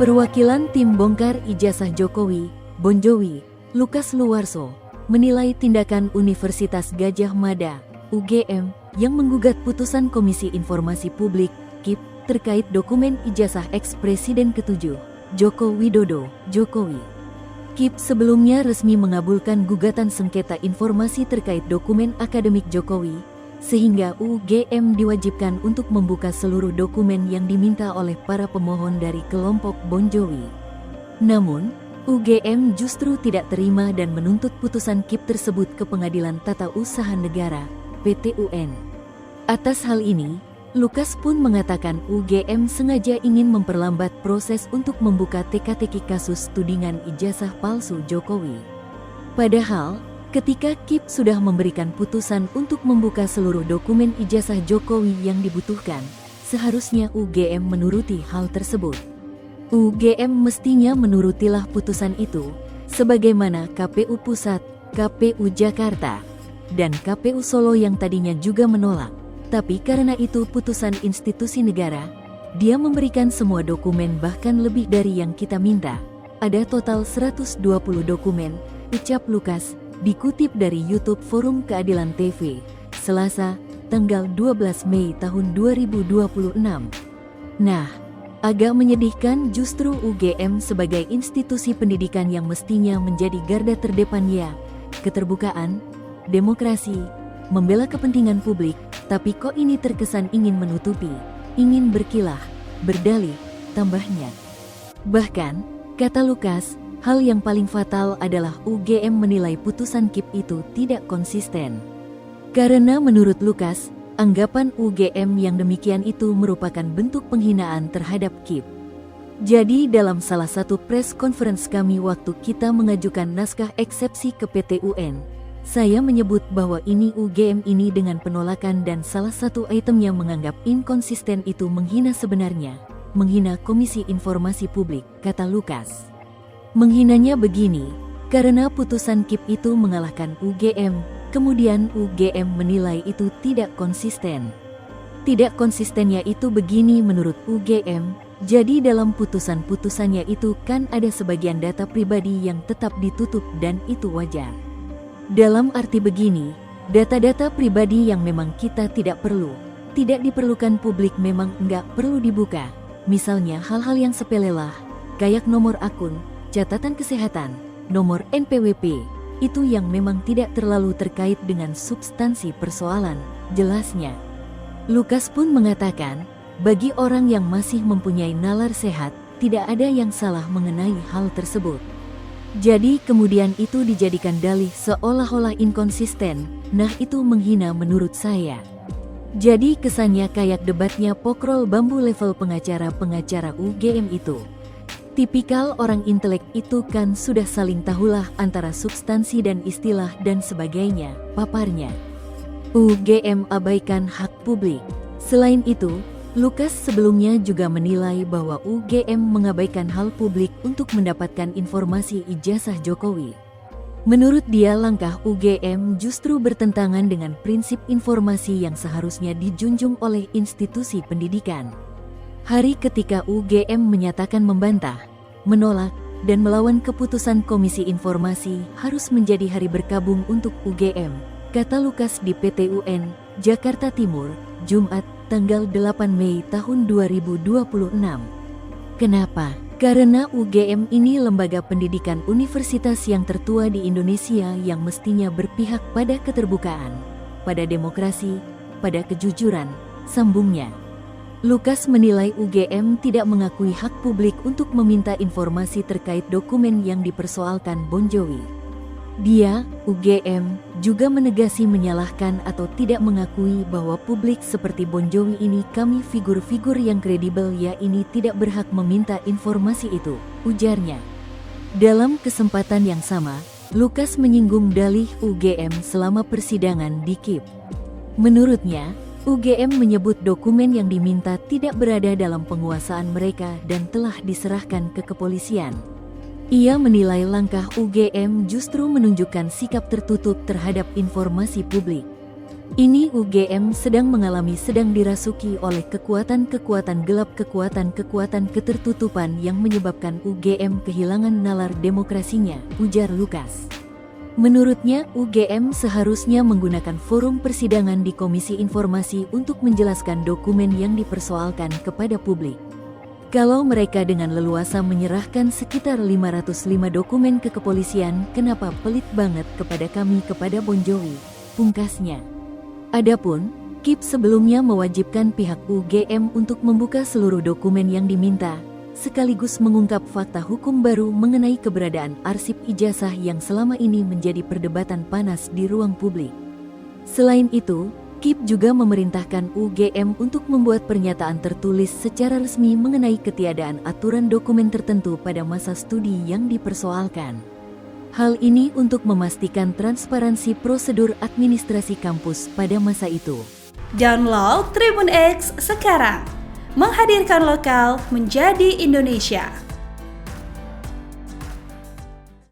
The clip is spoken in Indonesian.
Perwakilan tim bongkar ijazah Jokowi, Bonjowi, Lukas Luwarso, menilai tindakan Universitas Gadjah Mada, UGM, yang menggugat putusan Komisi Informasi Publik, KIP, terkait dokumen ijazah eks-Presiden ke-7, Joko Widodo, Jokowi. KIP sebelumnya resmi mengabulkan gugatan sengketa informasi terkait dokumen akademik Jokowi, sehingga UGM diwajibkan untuk membuka seluruh dokumen yang diminta oleh para pemohon dari kelompok Bonjowi. Namun, UGM justru tidak terima dan menuntut putusan KIP tersebut ke Pengadilan Tata Usaha Negara, PT-UN. Atas hal ini, Lukas pun mengatakan UGM sengaja ingin memperlambat proses untuk membuka teka-teki kasus tudingan ijazah palsu Jokowi. Padahal, ketika KIP sudah memberikan putusan untuk membuka seluruh dokumen ijazah Jokowi yang dibutuhkan, seharusnya UGM menuruti hal tersebut. UGM mestinya menurutilah putusan itu, sebagaimana KPU Pusat, KPU Jakarta, dan KPU Solo yang tadinya juga menolak. Tapi karena itu putusan institusi negara, dia memberikan semua dokumen bahkan lebih dari yang kita minta. Ada total 120 dokumen, ucap Lukas, dikutip dari YouTube Forum Keadilan TV, Selasa, tanggal 12 Mei tahun 2026. Nah, agak menyedihkan justru UGM sebagai institusi pendidikan yang mestinya menjadi garda terdepan keterbukaan, demokrasi, membela kepentingan publik, tapi kok ini terkesan ingin menutupi, ingin berkilah, berdalih, tambahnya. Bahkan, kata Lukas, hal yang paling fatal adalah UGM menilai putusan KIP itu tidak konsisten. Karena menurut Lukas, anggapan UGM yang demikian itu merupakan bentuk penghinaan terhadap KIP. Jadi dalam salah satu press conference kami waktu kita mengajukan naskah eksepsi ke PT-UN, saya menyebut bahwa ini UGM ini dengan penolakan dan salah satu itemnya menganggap inkonsisten itu menghina sebenarnya, menghina Komisi Informasi Publik, kata Lukas. Menghinanya begini, karena putusan KIP itu mengalahkan UGM, kemudian UGM menilai itu tidak konsisten. Tidak konsistennya itu begini menurut UGM, jadi dalam putusan-putusannya itu kan ada sebagian data pribadi yang tetap ditutup dan itu wajar. Dalam arti begini, data-data pribadi yang memang kita tidak perlu, tidak diperlukan publik memang enggak perlu dibuka. Misalnya hal-hal yang sepele lah, kayak nomor akun, catatan kesehatan, nomor NPWP, itu yang memang tidak terlalu terkait dengan substansi persoalan, jelasnya. Lukas pun mengatakan, bagi orang yang masih mempunyai nalar sehat, tidak ada yang salah mengenai hal tersebut. Jadi kemudian itu dijadikan dalih seolah-olah inkonsisten, nah itu menghina menurut saya. Jadi kesannya kayak debatnya pokrol bambu level pengacara-pengacara UGM itu. Tipikal orang intelek itu kan sudah saling tahulah antara substansi dan istilah dan sebagainya, paparnya. UGM abaikan hak publik. Selain itu, Lukas sebelumnya juga menilai bahwa UGM mengabaikan hal publik untuk mendapatkan informasi ijazah Jokowi. Menurut dia langkah UGM justru bertentangan dengan prinsip informasi yang seharusnya dijunjung oleh institusi pendidikan. Hari ketika UGM menyatakan membantah, menolak, dan melawan keputusan Komisi Informasi harus menjadi hari berkabung untuk UGM, kata Lukas di PT-UN, Jakarta Timur, Jumat, tanggal 8 Mei tahun 2026. Kenapa? Karena UGM ini lembaga pendidikan universitas yang tertua di Indonesia yang mestinya berpihak pada keterbukaan, pada demokrasi, pada kejujuran, sambungnya. Lukas menilai UGM tidak mengakui hak publik untuk meminta informasi terkait dokumen yang dipersoalkan Bonjowi. Dia, UGM, juga menegasi menyalahkan atau tidak mengakui bahwa publik seperti Bonjowi ini kami figur-figur yang kredibel ini tidak berhak meminta informasi itu, ujarnya. Dalam kesempatan yang sama, Lukas menyinggung dalih UGM selama persidangan di KIP. Menurutnya, UGM menyebut dokumen yang diminta tidak berada dalam penguasaan mereka dan telah diserahkan ke kepolisian. Ia menilai langkah UGM justru menunjukkan sikap tertutup terhadap informasi publik. Ini UGM sedang dirasuki oleh kekuatan-kekuatan gelap, kekuatan-kekuatan ketertutupan yang menyebabkan UGM kehilangan nalar demokrasinya, ujar Lukas. Menurutnya, UGM seharusnya menggunakan forum persidangan di Komisi Informasi untuk menjelaskan dokumen yang dipersoalkan kepada publik. Kalau mereka dengan leluasa menyerahkan sekitar 505 dokumen ke kepolisian, kenapa pelit banget kepada kami, kepada Bonjowi, pungkasnya. Adapun, KIP sebelumnya mewajibkan pihak UGM untuk membuka seluruh dokumen yang diminta, sekaligus mengungkap fakta hukum baru mengenai keberadaan arsip ijazah yang selama ini menjadi perdebatan panas di ruang publik. Selain itu, KIP juga memerintahkan UGM untuk membuat pernyataan tertulis secara resmi mengenai ketiadaan aturan dokumen tertentu pada masa studi yang dipersoalkan. Hal ini untuk memastikan transparansi prosedur administrasi kampus pada masa itu. Download Tribun X sekarang, menghadirkan lokal menjadi Indonesia.